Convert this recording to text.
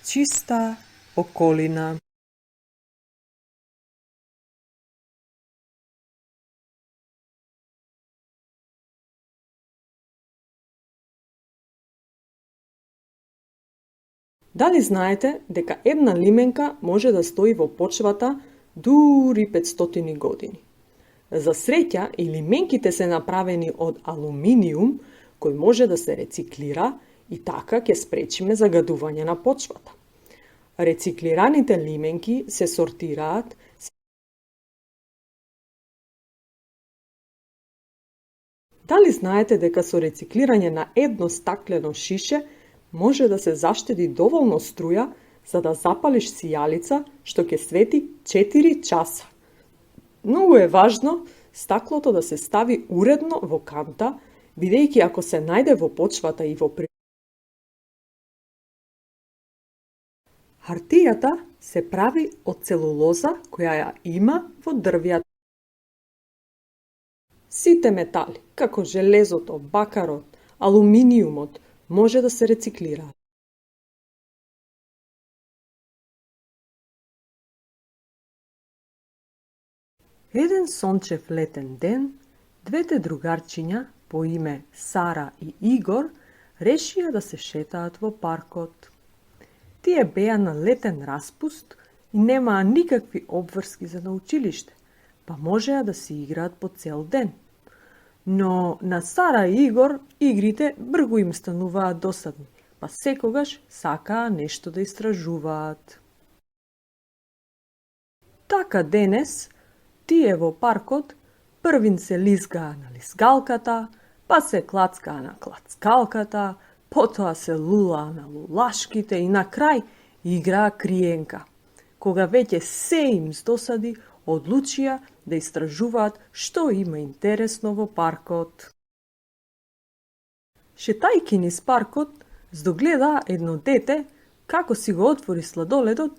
Чиста околина. Дали знаете дека една лименка може да стои во почвата дури 500 години? За среќа, и лименките се направени од алуминиум, кој може да се рециклира и така ќе спречиме загадување на почвата. Рециклираните лименки се сортираат. Дали знаете дека со рециклирање на едно стаклено шише може да се заштеди доволно струја за да запалиш сијалица што ќе свети 4 часа? Многу е важно стаклото да се стави уредно во канта, бидејќи ако се најде во почвата и во Хартијата се прави од целулоза која ја има во дрвјата. Сите метали, како железото, бакарот, алуминиумот, може да се рециклираат. Еден сончев летен ден, двете другарчиња по име Сара и Игор решија да се шетаат во паркот. Тие беа на летен распуст и немаа никакви обврски за на училиште, па можеа да си играат по цел ден. Но на Сара и Игор игрите бргу им стануваат досадни, па секогаш сакаа нешто да истражуваат. Така денес, тие во паркот првин се лизгаа на лизгалката, па се клацкаа на клацкалката, потоа се лулаа на лулашките и на крај играа криенка. Кога веќе се им здосади, одлучија да истражуваат што има интересно во паркот. Шетајќи низ паркот, здогледаа едно дете како си го отвори сладоледот